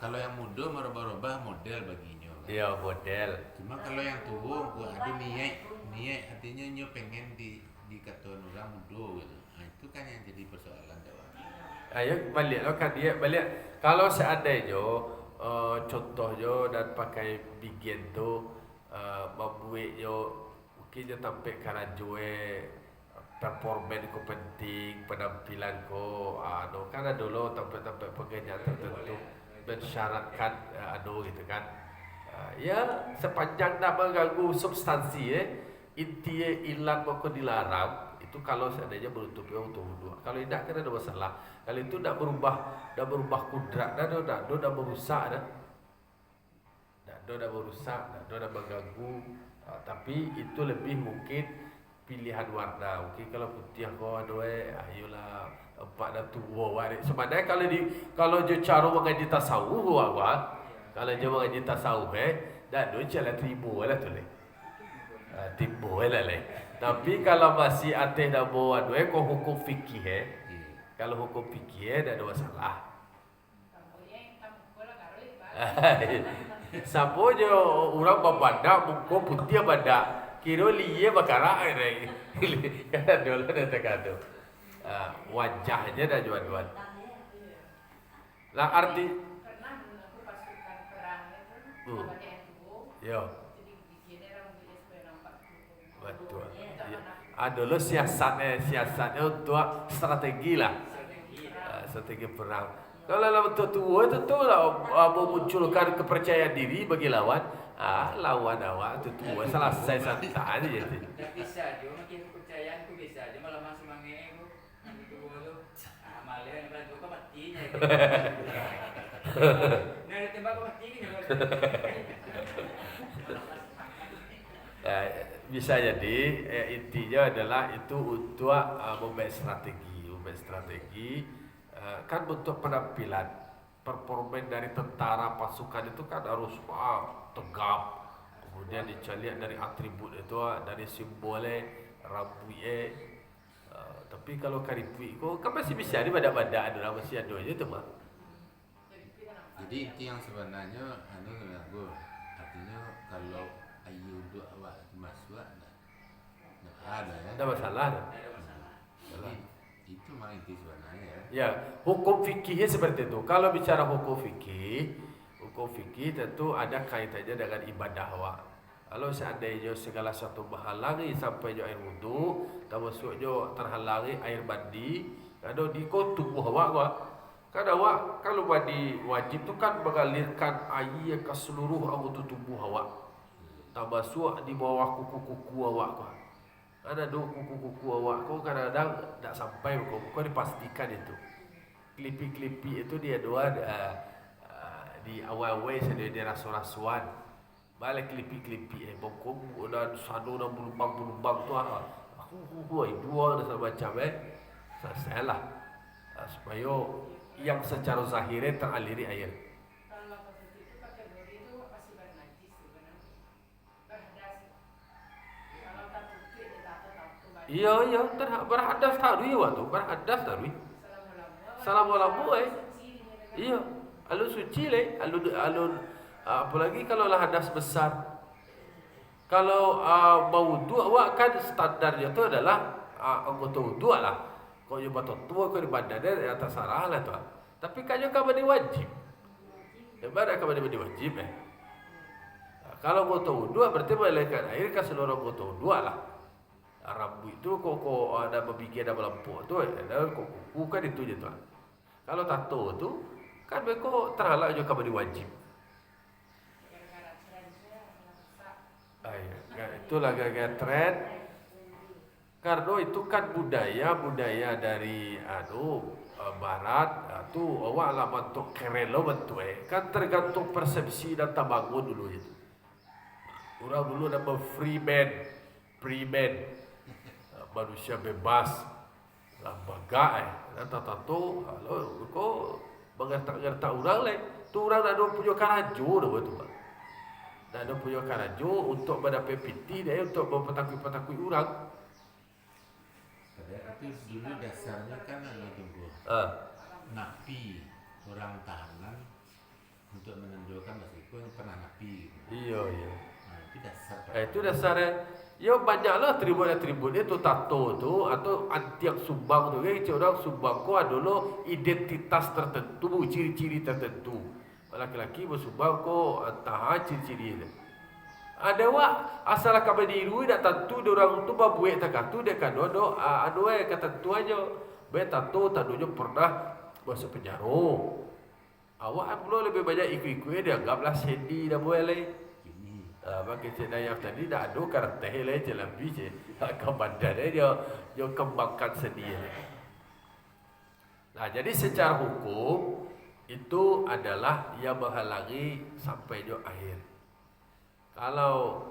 Kalau yang muda merubah-rubah model baginya. Ya model. Cuma kalau yang tua gua ada niat artinya nyo pengen dikatakan orang muda gitu. Nah, itu kan yang jadi persoalan dah. Ayo balik lo kan dia balik. Kalau seandainya contohnya dan pakai bigen tu membuat yo mungkin dia tampil karajue performan ko penting, penampilan ko kan ada lo tampil-tampil pekerjaan tertentu mensyaratkan gitu kan. Ya sepanjang tak mengganggu substansi intinya ilat maupun dilarang itu kalau seandainya menutupi untuk wudhu. Kalau tidak kan ada masalah. Kalau itu dah berubah kudrat dah merusak dah. Dah merusak, dah mengganggu. Tapi itu lebih mungkin pilihan warna. Mungkin kalau putih kau ayolah empat dah tua warik. Sebenarnya kalau je cara mengaji tasawuf kalau je mengaji tasawuf dah dua jalan terima lah tu leh. Timbul lah leh. Tapi kalau masih atas dah bawa kau hukum fikih kalau hukum fikih dah ada masalah. Sampo je orang babadak muka putih badak kira liye bakara ni. Kan dulu dah terkado. Wajahnya dah jual-jual. Lah arti pernah aku pasukan perang itu pakai itu. Yo. Jadi bikinnya rambutnya supaya nampak gitu. Betul. Ada lo siasatnya untuk strategi lah. Strategi perang. Kalau dalam bentuk tua itu tu lah memunculkan kepercayaan diri bagi lawan. Lawan awak tu tua selesai santai aja jadi. Bisa je makin kepercayaan tu bisa je malah masuk mangeng tu. Nanti tu tu. Malah yang bantu kau matinya. Nah, ada tembak kau mati ni. Bisa jadi intinya adalah itu untuk membuat strategi kan bentuk penampilan performan dari tentara pasukan itu kan harus tegap, kemudian dicalian dari atribut itu dari simbolnya rambutnya. Tapi kalau karipui kok kan masih bisa di badak-badak ada masih ada aja tu mah. Jadi itu yang sebenarnya aku artinya kalau ayu dua awak masuk ada ya. Ada masalah. Jadi itu mah inti sebenarnya ya. Ya, hukum fikihnya seperti itu. Kalau bicara hukum fikih tentu ada kaitannya dengan ibadah awak. Kalau seandainya segala sesuatu menghalangi sampai air wudu, termasuknya terhalangi air mandi, kalau di tubuh awak kan awak kalau mandi wajib tu kan mengalirkan air ke seluruh anggota tubuh awak. Termasuk di bawah kuku-kuku awak ada dua kuku-kuku awak kadang-kadang tak sampai kau dipastikan itu. Klipi-klipi itu dia dua di awal-awal dia rasuan. Balik klipi-klipi bongkong dan sadu dan berlubang tu dua dan semacam selesailah. Supaya yang secara zahirnya teraliri air. Kalau positif itu kategori itu masih bernajis sebenarnya. Berhadas. Kalau tak putih dia tak Iya, berhadas tahu ya waktu berhadas tahu. Salam-lamu Iya, alun suci alun apalagi kalau lah hadas besar. Kalau berwudu awak kan standarnya itu adalah anggota wudu lah. Kau yang batal tua kau di badannya ya terserah lah tu. Tapi kau kau mandi wajib. Lepas kau mandi wajib Kalau anggota wudu berarti melahirkan air ke seluruh anggota wudu lah. Rambut itu kau ada berbikin ada berlampuk tu, ada kuku kan itu je tu. Kalau tato tu kan mereka terhalang juga mandi wajib. Itulah gara-gara trend. Karena itu kan budaya dari barat tu awak lah bentuk keren lo bentuk kan tergantung persepsi dan tabangun dulu itu. Orang dulu nama free man, manusia bebas, lembaga dan tato kalau kau mengertak orang lain, tu orang ada punya karajo dah betul. Dan ada punya karajo untuk mendapat piti dia untuk mempetakui orang. Tapi dulu dasarnya kan tunggu napi orang tahanan untuk menunjukkan meskipun yang pernah napi. Iya. Nah, itu dasar. Itu dasarnya. Ya banyaklah atribut itu tato tu atau antiak sumbang tu orang sumbang ko adalah identitas tertentu, ciri-ciri tertentu. Laki-laki bersumbang ko entah ciri-ciri dia. Ada wak asal kami diru dak tentu dia orang tu babuek tak tu dia kan ado ketentuannya. Be tato tadunya pernah masuk penjara. Awak perlu lebih banyak ikut-ikut dia anggaplah sendi dah boleh. Bagi cik Dayaf tadi dah ada karakter lah je lebih je. Ke badan dia kembangkan sendiri. Nah, jadi secara hukum itu adalah yang menghalangi sampai jo akhir. Kalau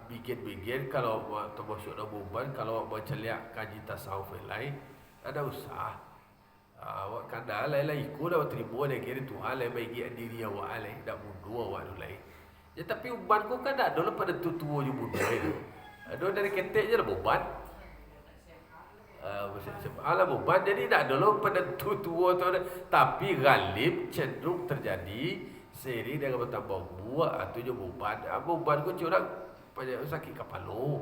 bikin kalau termasuk dalam beban kalau berceliak kaji tasawuf lain ada usaha. Awak kada lain ikut dah terima dia kira Tuhan lain bagi diri awak lain dak mundur awak lain. Ya tapi uban ku kan dak ada pada tua je mundur itu. Ada dari ketek je lah beban. Alah beban jadi dak ada pada tua tu tapi galib cenderung terjadi seiring dengan bertambah buah atau je beban. Beban ku curang banyak sakit kepala.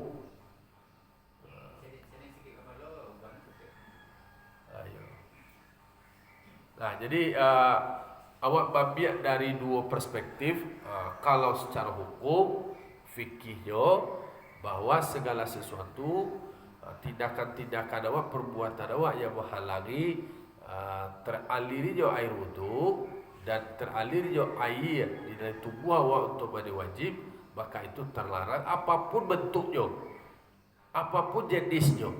Nah, jadi awak babiak dari dua perspektif. Kalau secara hukum fikihnya bahwa segala sesuatu tindakan-tindakan awak, perbuatan awak yang menghalangi teralirnya air wudu dan teralirnya air di dalam tubuh awak untuk mandi wajib, maka itu terlarang apapun bentuknya, apapun jenisnya.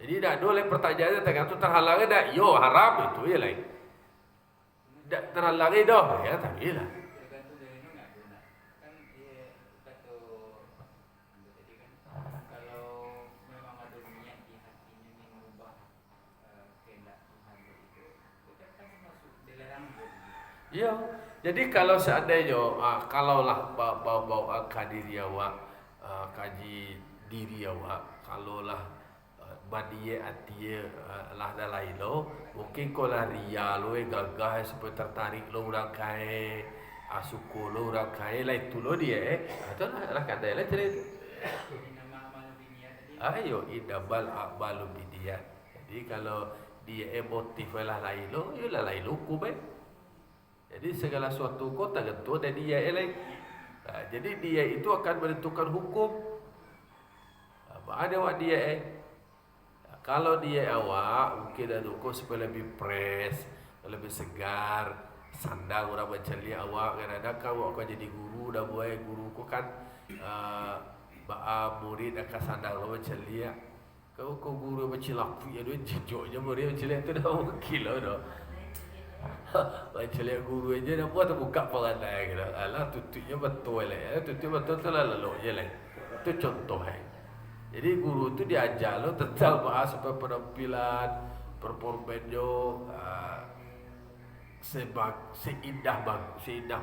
Jadi tak ada pertanyaannya tergantung terhalangi tak? Yo haram itu ya lain. Tak terhalangi dah ya tak lah. Tergantung dari itu nggak guna. Kan dia kata tadi kan kalau memang ada niat di hatinya yang mengubah kehendak Tuhan begitu, itu kan masuk dilarang begitu. Ya. Jadi kalau seandainya kalaulah bawa kaji diri awak, kalaulah badiye atiye lah dalai lo mungkin ko la ria lo gagah supaya tertarik lo orang kae asuko lo orang kae lah itu lo dia atau lah kadai lah cerita Nama amalu binia tadi. ayo idabal abalu bidia. Jadi kalau dia emotif lah lain lo yo lah lain lo ku be. Jadi segala suatu ko tergantung dari dia lain. Jadi dia itu akan menentukan hukum. Ada wak dia kalau dia awak mungkin ada kau supaya lebih fresh, lebih segar, sandang orang bercelia awak kadang-kadang kau akan jadi guru dah boleh guru kau kan murid akan sandang orang bercelia. Kau guru bercilapu ya duit jejoknya murid bercelia tu dah wakil dah. Bercelia guru aja dah buat terbuka perangai gitu. Alah tutupnya betul lah. Tutupnya betul tu lah lalu je lah. Itu contoh Jadi guru itu diajar lo tentang bahas supaya penampilan performennya seindah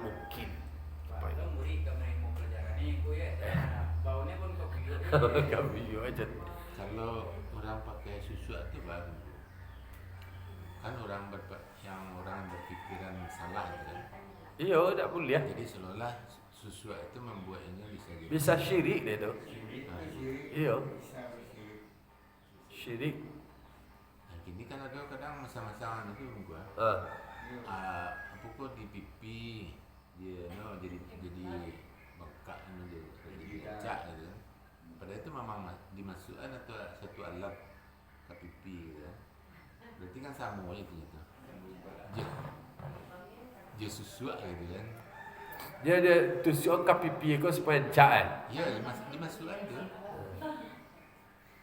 mungkin. Kalau murid kami mau pelajaran ini, aku ya, baunya pun Kami aja. Kalau orang pakai susu itu baru. Kan yang orang berpikiran salah itu kan. Iya, tak boleh. Jadi seolah susu itu membuatnya Bisa syirik dia tu. Nah, Iya. Syirik. nah, gini kan ada kadang masa-masa itu gua. Apa kok di pipi dia jadi bengkak jadi becak gitu. Padahal itu memang dimasukkan atau satu alat ke pipi gitu. Berarti kan sama aja gitu. Dia susu gitu kan. Dia tusuk ke pipi kau supaya cak. Iya, dimasukkan tu.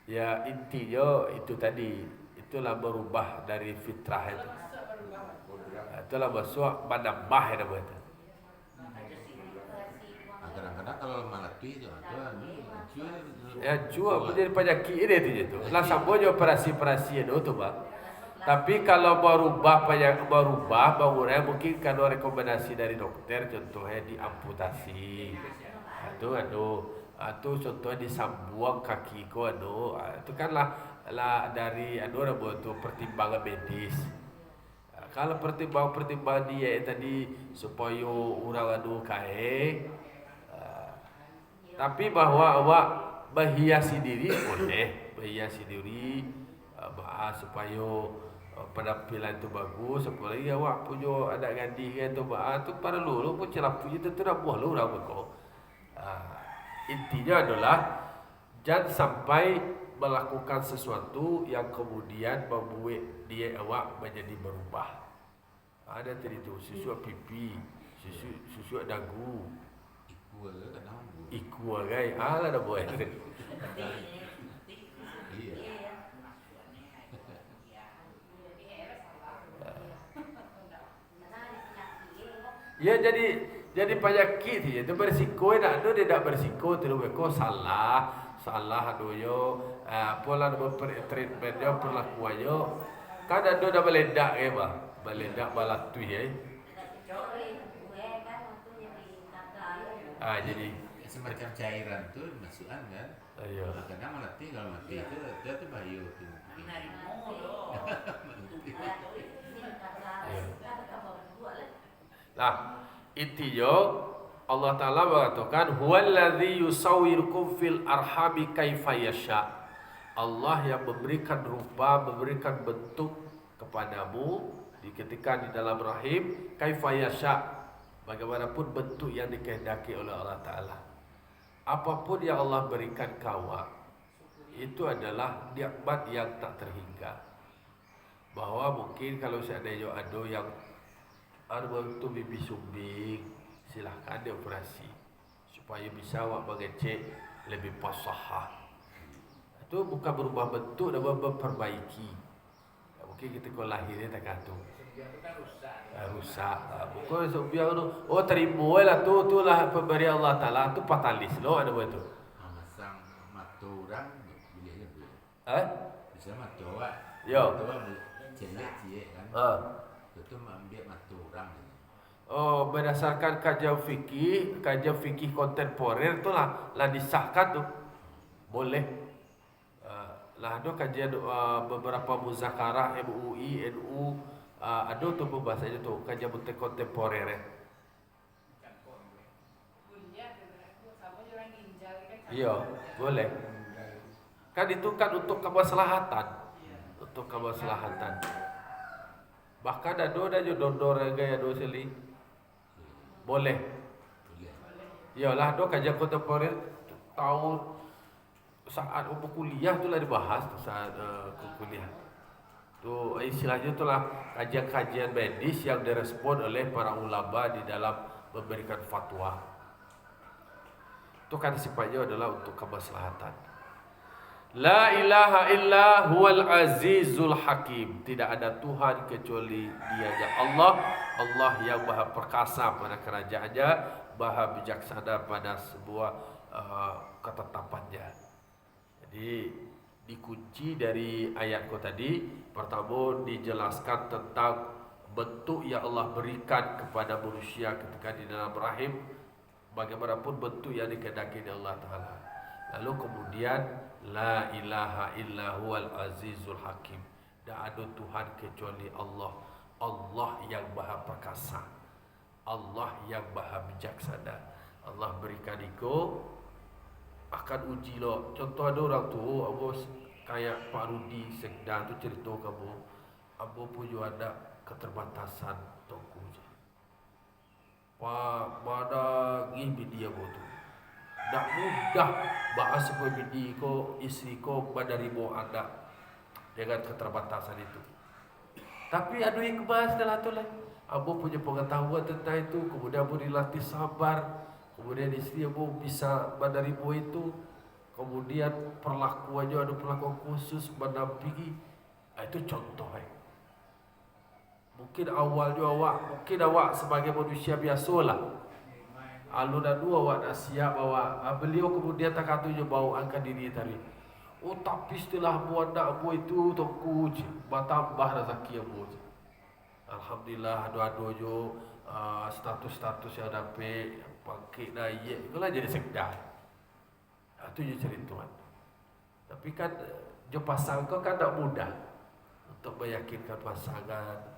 Ya intinya itu tadi. Itulah berubah dari fitrah itu. Itulah masuk menambah itu betul. Kadang-kadang kalau melatih itu ada Jual menjadi penyakit ini tu. Lah sampai operasi-operasi itu tu bang. Tapi kalau berubah bangunan mungkin kalau rekomendasi dari dokter contohnya diamputasi. Itu contohnya disambuang kaki ko itu kan lah dari tu pertimbangan medis. Kalau pertimbangan dia tadi supaya orang tapi bahwa awak berhiasi diri boleh, berhiasi diri supaya penampilan tu bagus, apalagi awak punya ada gadis kan tu tu perlu lu pun celap punya tu nak buah lu orang kau. Intinya adalah jangan sampai melakukan sesuatu yang kemudian membuat dia awak menjadi berubah. Ada tadi tu susu pipi, susu dagu. Iku agai, ala dah boleh. Ya jadi penyakit dia tu berisiko nak tu dia tak berisiko tu mereka salah aduyo pola treatment dia perlakuannya kan ada dah meledak ke bah meledak balatu ya. Jadi semacam cairan tu masukkan kan. Iya. Kadang melatih kalau mati itu dia tu bayu tu. Nah, intinya Allah Ta'ala mengatakan huwallazi yusawwirukum fil arhami kaifa yasha. Allah yang memberikan rupa, memberikan bentuk kepadamu ketika di dalam rahim kaifa yasha. Bagaimanapun bentuk yang dikehendaki oleh Allah Ta'ala. Apapun yang Allah berikan kawan, itu adalah nikmat yang tak terhingga. Bahwa mungkin kalau seandainya ada yang ada bentuk bibi sumbing, silahkan dioperasi supaya bisa awak mengecek lebih fasahah. Itu bukan berubah bentuk dan memperbaiki. Mungkin kita kalau lahirnya tak kata rusak. Bukan sebiar tu. Oh terima lah tu lah pemberian Allah Taala tu patalis lo ada buat tu. Masang mata orang boleh je. Bisa mata awak. Yo. Mata awak celek kan. Itu ambil mata orang. Oh berdasarkan kajian fikih kontemporer tu lah disahkan tu. Boleh. Lah ada kajian beberapa muzakarah MUI, NU ada tu bahasanya tu kajian kontemporer. Iya, boleh. Kan itu kan untuk kemaslahatan. Untuk kemaslahatan. Bahkan ada dondor gaya do seli. Boleh. Iyalah do kajian kontemporer tahun saat kuliah tu lah dibahas saat kuliah. Tu istilahnya itulah kajian-kajian medis yang direspon oleh para ulama di dalam memberikan fatwa. Itu kan sifatnya adalah untuk kemaslahatan. La ilaha illa huwal azizul hakim. Tidak ada Tuhan kecuali Dianya Allah. Allah yang maha perkasa pada kerajaannya, maha bijaksana pada sebuah ketetapannya. Jadi dikunci dari ayat ko tadi. Pertama dijelaskan tentang bentuk yang Allah berikan kepada manusia ketika di dalam rahim, bagaimanapun bentuk yang dikehendaki oleh Allah Ta'ala. Lalu kemudian la ilaha illa huwal azizul hakim, tak ada Tuhan kecuali Allah, Allah yang maha perkasa, Allah yang maha bijaksana. Allah berikan itu akan uji lo. Contoh ada orang tu, aku kayak Pak Rudi Sekda tu cerita kamu, aku pun juga ada keterbatasan toko je. Pak pada gini dia tu, tak mudah bahas sebuah bini ko, isteri ko menerima anak dengan keterbatasan itu. Tapi ada hikmah dalam tu lah. Abu punya pengetahuan tentang itu, kemudian Abu dilatih sabar, kemudian isteri Abu bisa menerima itu, kemudian perlakuannya ada perlakuan khusus mendampingi. Itu contoh. Mungkin awalnya awak sebagai manusia biasalah. Alun dan dua awak nak siap bawa. Beliau kemudian tak katunya bawa angkat diri tadi. Oh tapi setelah buat nak buat itu toko je, bertambah rezeki Abu je. Alhamdulillah dua-dua jo status-status yang dapat pakai naik, itulah jadi sekda. Itu je cerituan. Tapi kan jo pasang kau kan tak mudah untuk meyakinkan pasangan.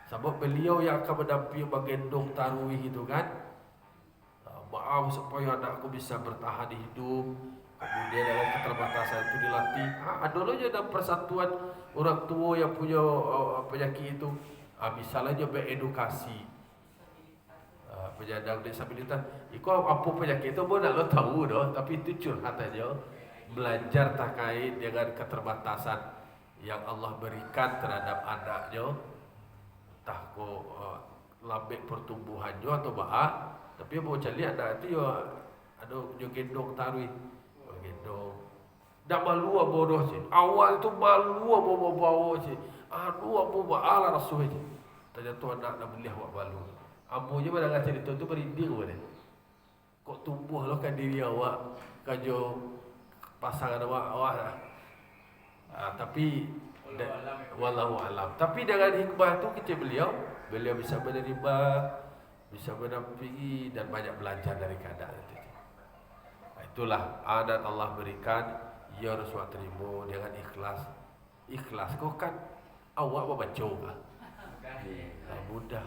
Sebab beliau yang akan mendampingi menggendong taruih itu kan. Maaf supaya anakku bisa bertahan hidup. Kemudian dalam keterbatasan itu dilatih. Ada aja dalam persatuan orang tua yang punya penyakit itu. Misalnya beredukasi penyandang disabilitas. Iku apa penyakit itu pun nak lo tahu doh. Tapi itu curhat aja. Belajar terkait dengan keterbatasan yang Allah berikan terhadap anaknya. Entah ko lambek pertumbuhannya atau bahak. Tapi mau cari anak itu ada gendong taruih. Gendong. Dak malu bodoh je. Awal itu malu bawa je. Abu ba'ala rasul je. Ternyata anak nak boleh awak malu. Abu je pada cerita tu berinding boleh. Kok tumbuh lo kan diri awak kajo pasangan awak lah. Tapi wallahu alam. Tapi dengan hikmah tu kita beliau bisa menerima, bisa mendampingi dan banyak belajar dari keadaan itu. Itulah adat Allah berikan, ya Rasulullah terima dengan ikhlas. Ikhlas kau kan awak membaca kan? Mudah.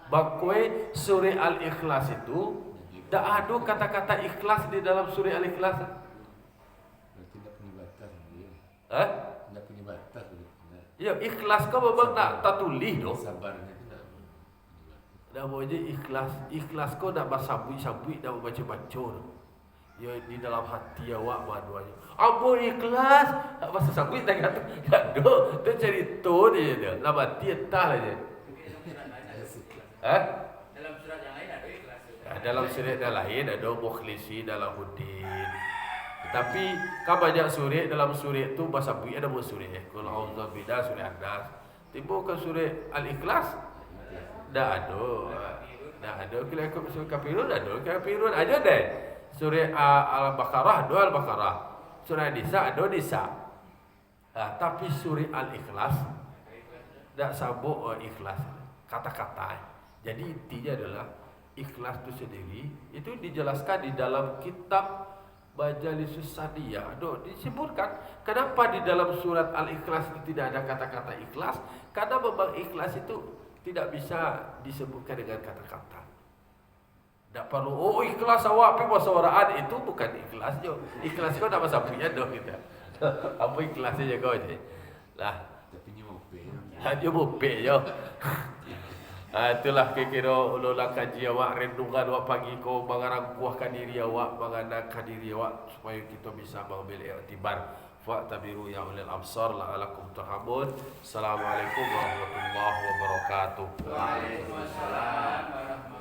Bakwe surah Al-Ikhlas itu tak ada kata-kata ikhlas di dalam surah Al-Ikhlas. Tidak punya batas dia. Tidak punya batas dia. Ya ikhlas kau memang tak tulis doh. Sabarnya tidak. Dah boleh ikhlas. Ikhlas kau nak bersabui-sabui dah baca-baca. Ya di dalam hati awak dua-duanya. Abu ikhlas, tak bahasa sabui tak kata. Tak ada. Tu cerita dia. Nak hati entah aja. Dalam surat yang lain ada ikhlas. Dalam surat yang lain ada mukhlisi dalam hudin. Tapi kan banyak surat dalam surat tu bahasa sabui ada buat surat. Qul a'udzu billahi surah An-Nas. Tiba ke surat Al-Ikhlas. Dah ada. Kira surah Kafirun ada. Kafirun aja deh. Surah Al-Baqarah ada Al-Baqarah. Surah Nisa ada Nisa. Tapi surah Al-Ikhlas tak sabuk ikhlas kata-kata. Jadi intinya adalah ikhlas itu sendiri itu dijelaskan di dalam kitab Majalisus Saniyah. Disebutkan kenapa di dalam surat Al-Ikhlas itu tidak ada kata-kata ikhlas, karena memang ikhlas itu tidak bisa disebutkan dengan kata-kata. Tak perlu ikhlas awak tapi bersuaraan itu bukan ikhlas je. Ikhlas kau tak pasal punya doh kita. Apa ikhlasnya kau je. Lah, Tapi ni mope. dia bopek je. Itulah kira-kira ulang kaji awak, renungan awak pagi kau mengarangkuahkan diri awak, mengandalkan diri awak supaya kita bisa mengambil iktibar. Fa'tabiru ya ulil absar la'alakum turhamun. Assalamualaikum warahmatullahi wabarakatuh. Waalaikumsalam warahmatullahi wabarakatuh.